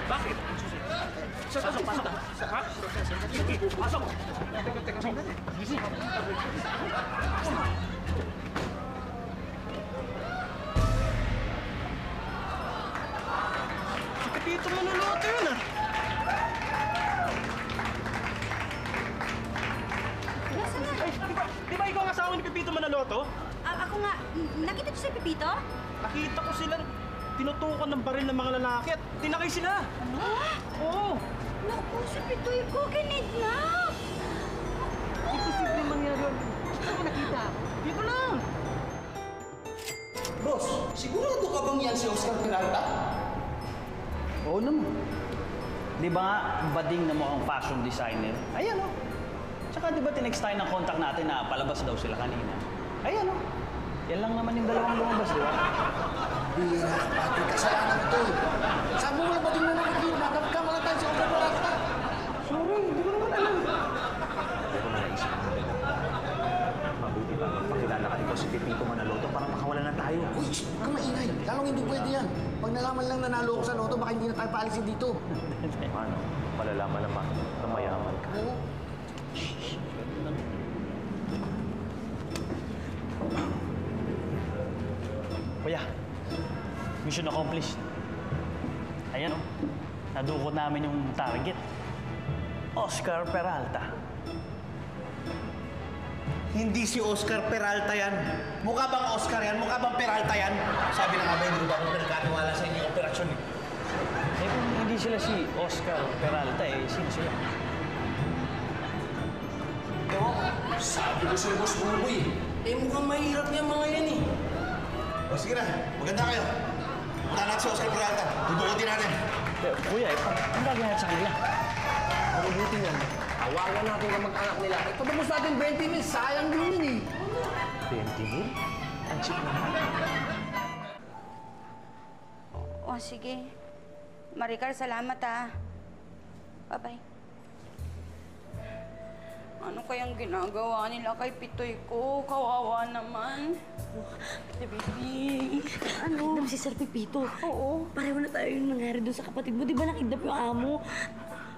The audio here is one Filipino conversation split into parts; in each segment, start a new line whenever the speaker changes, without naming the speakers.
Bakit? Pasok, pasok. Ha? Sige, pasok. Si Pepito manuluto yun, ah. Di ba ikaw ang asawa ni Pepito Manaloto?
Ako nga, nakita niyo si Pepito?
Nakita ko silang tinutukan ng baril ng mga lalaki at tinakay sila.
Ano?
Oo.
Naku, si Pitoy ko, kinidnap!
Imposible mangyari yun. Saan mo nakita?
Dito lang.
Boss, sigurado ka bang yan si Oscar Peralta?
Oo naman. Di ba nga, bading na mukhang fashion designer? Ayan o. Tsaka di ba tinext tayo ng contact natin na palabas daw sila kanina? Ayan o. Yan lang naman yung dalawang lumabas, di ba?
Bira, pati kasalanan ito. Saan mo wala bading na nakikita? Nagkamka mo lang tayo si Oscar Peralta.
Sorry, hindi ko naman alam.
Hindi ko naisip na rin. Mabuti pa, magpakilala ka dito si Pepito Manaloto para makawalan na tayo.
Uy, huwag kang maingay. Lalong hindi pwede yan. Pag nalaman lang nanalo ko sa loto, baka hindi na tayo paalisin dito.
Ano? Malalaman naman na mayaman ka.
Oo.
Kuya, mission accomplished. Ayan o. Nadukot namin yung target. Oscar Peralta.
Hindi si Oscar Peralta yan. Mukha bang Oscar yan? Mukha bang Peralta yan? Sabi na nga ba, hindi ba ako pinagkatiwala sa inyong operasyon eh?
Eh kung hindi sila si Oscar Peralta, eh sino sila?
Ewan ko. Sabi ko sa'yo, Boss Buboy. Eh mukhang mahirap yung mga yan eh. O sige na, maganda kayo. Punta natin si Oscar Peralta. Dudukutin natin.
Kuya, ang gagawin natin sa kanila?
Mabuti yan. Tawagan natin ang mag-anak nila. Ipatapos natin 20 mil. Sayang din yun eh.
20 mil? Ang cheap naman.
O, sige. Maricar, salamat ah. Bye-bye. Ano kayang ginagawa nila kay Pitoy ko? Kawawa naman.
Baby, ano? Nakidnap si Sir Pepito.
Oo.
Pareho na tayo yung nangyari doon sa kapatid mo. Di ba nakidnap yung amo?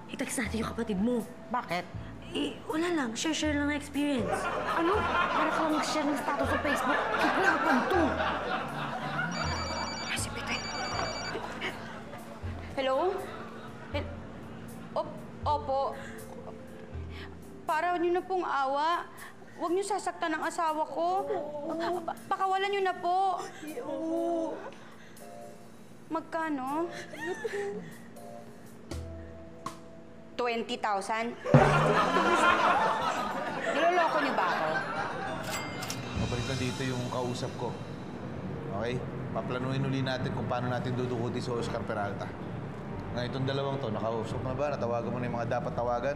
I-text natin yung kapatid mo.
Bakit?
Eh, wala lang. Share lang na experience. Ano? Para ka lang mag-share ng status sa Facebook. Kidnapan to.
Ay, si Pitoy. Hello? Opo. Para niyo na pong awa. Huwag niyo sasaktan ang asawa ko. Pakawalan niyo na po. Magkano? 20,000? Niloloko niyo ba ako?
Mabalik na dito yung kausap ko. Okay? Paplanuhin uli natin kung paano natin dudukuti si Oscar Peralta. Ngayon itong dalawang to, nakausap na ba? Natawagan mo na yung mga dapat tawagan?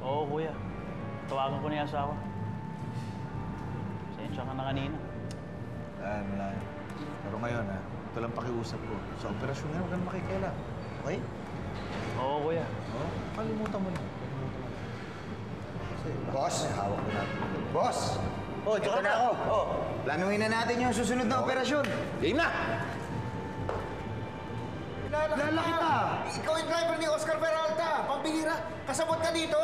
Oo, kuya. Tawagan ko na yung asawa. Sensya ka na kanina.
Wala. Pero ngayon, ha? Ito lang pakiusap ko. Sa operasyon nga, huwag kang makikialam. Okay?
Oo, kuya.
Oo? Kalimutan mo na. Boss, hawak mo natin. Boss!
Oh, dito na ako. Oh, planuhin na natin yung susunod na operasyon.
Game na!
Kilala kita. Ikaw yung driver ni Oscar Peralta. Pambihira. Kasabot ka dito.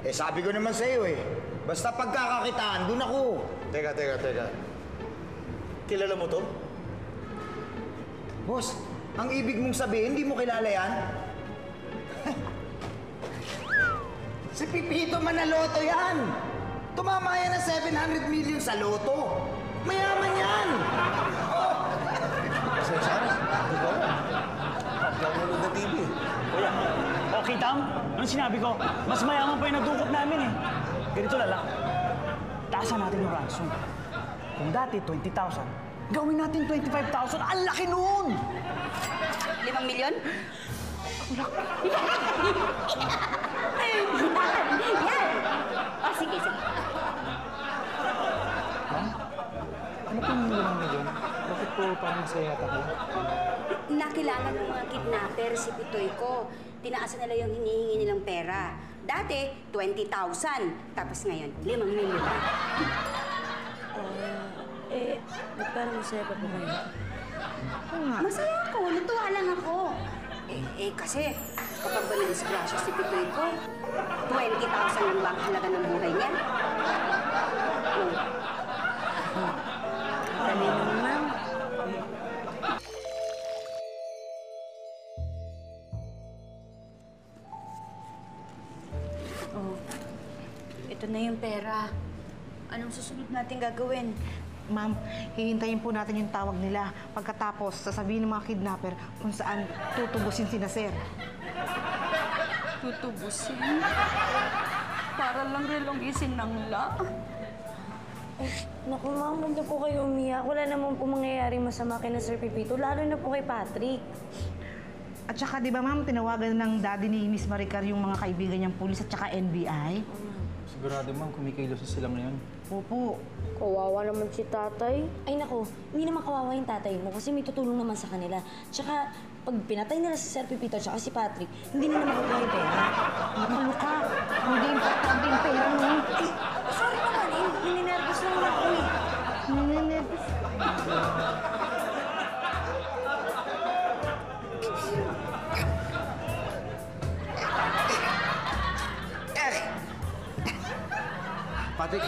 Eh, sabi ko naman sa'yo eh. Basta pagkakakitaan, dun ako.
Teka. Kilala mo to?
Boss, ang ibig mong sabihin, hindi mo kilala yan? Si Pepito Manaloto yan! Tumama yan ng 700 million sa loto! Mayaman yan!
Pasensya na. Hindi ko alam. Nanonood na TV.
Kuya, okay, Tam? Anong sinabi ko? Mas mayaman pa yung nadukot namin eh. Ganito na lang. Taasan natin yung ransom. Kung dati 20,000, gawin natin 25,000. Ang laki noon!
5 milyon? Yan! O, sige.
Ano pong nilang na dyan? Bakit po parang masaya ako?
Nakilala ng mga kidnapper si Pitoy ko. Tinaasan nila yung hinihingi nilang pera. Dati, 20,000. Tapos ngayon, 5 milyon na.
Ba't parang masaya pa po kayo?
Masaya ako, natuwa lang ako. Kasi kapag ba na-disgrasya si Pitoy ko, 20,000 lang ba ang halaga ng buhay niya?
Dali naman, ma'am.
Ito na yung pera. Anong susunod natin gagawin?
Ma'am, hihintayin po natin yung tawag nila. Pagkatapos, sasabihin ng mga kidnapper kung saan tutubusin sina Sir.
Tutubusin? Para lang relogisin ng la.
Naku, ma'am, huwag na po kayo umiyak. Wala naman po mangyayari masama kay na Sir Pipito, lalo na po kay Patrick.
At saka, di ba ma'am, tinawagan ng daddy ni Miss Maricar yung mga kaibigan niyang pulis at saka NBI?
Sigurado ma'am, kumikilos sila ngayon.
Opo.
Kawawa naman si tatay. Ay naku, hindi naman kawawa yung tatay mo kasi may tutulong naman sa kanila. Tsaka, pag pinatay nila si Sir Pipito at si Patrick, hindi nila makukuha yung pera.
Ano ka? Hindi importante yung pera mo.
Sorry naman eh, nininervous lang ako eh.
Ninenervous.
Patrick,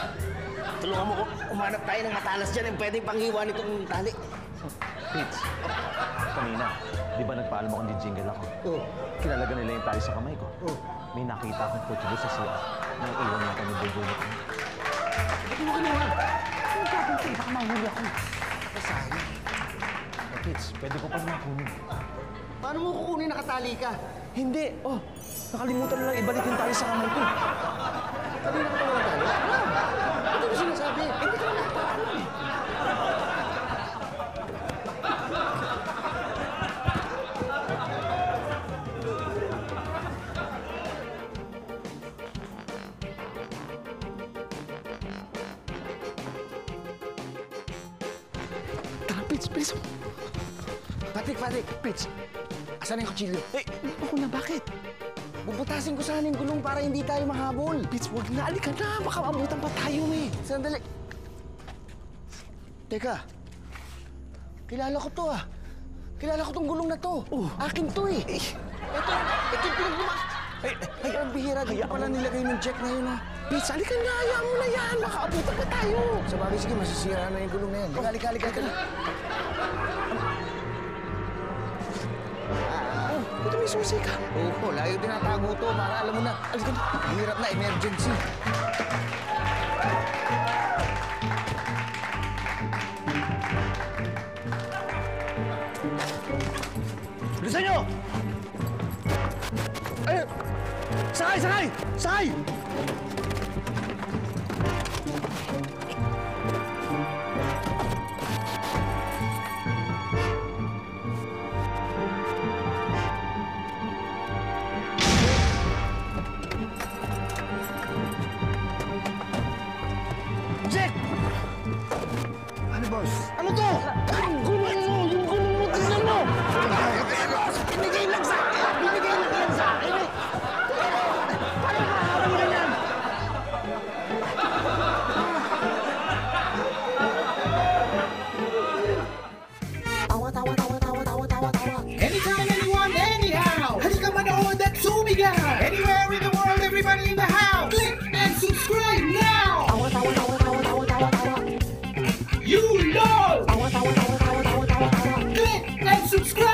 tulungan mo ko. Umanap tayo ng matalas dyan yung pwedeng panghiwa nitong tali.
Fitz, kanina, di ba nagpaalam akong jingle ako?
Oo.
Kinalaga nila yung tali sa kamay ko.
Oo.
May nakita akong kutsulo sa siya. Nang iwan natin yung bubulo ko.
Bakit mo kinuha? Ano gagawin sa'yo? Baka mahuli ako. Nakasali.
Fitz, pwede ko pa naman kunin.
Paano mo kukunin nakatali ka?
Hindi! Oh, nakalimutan na lang ibalik yung tali sa kamay ko.
Kanina ka pa wala tali? Ito mo sinasabi. Hindi ka naman nakapaalam eh. Tara, Pits, bilis mo. Patrick, Pits. Asan yung kutsilyo? Ako na, bakit? Bubutasin ko sana yung gulong para hindi tayo mahabol. Pits, wag na. Alika na. Baka maabutan pa tayo eh. Sandali. Teka. Kilala ko to ah. Kilala ko tong gulong na to. Akin to eh. Ito yung pinagbumak. Ay, ang bihira. Dito pala nilagay ng check na yun ah. Pits, alika na. Hayaan mo na yan. Baka abutan pa tayo. Sa bagay, sige. Masisira na yung gulong na yan. Alika na. Ito may susi ka. Oo, lagi tinatago to para alam mo na. Alika na. Hirap na, emergency. Bilisan nyo! Ay! Sakay! Jack! Ano, boss? Ano to? Yung gulong mo, tingnan mo! Binigay lang sa akin eh! Paano makakawin na yan?
Anytime, anyone, anyhow. Halika manood at sumigaw. Anywhere in the world, everybody in the house. Click and subscribe now. You know. Click and subscribe.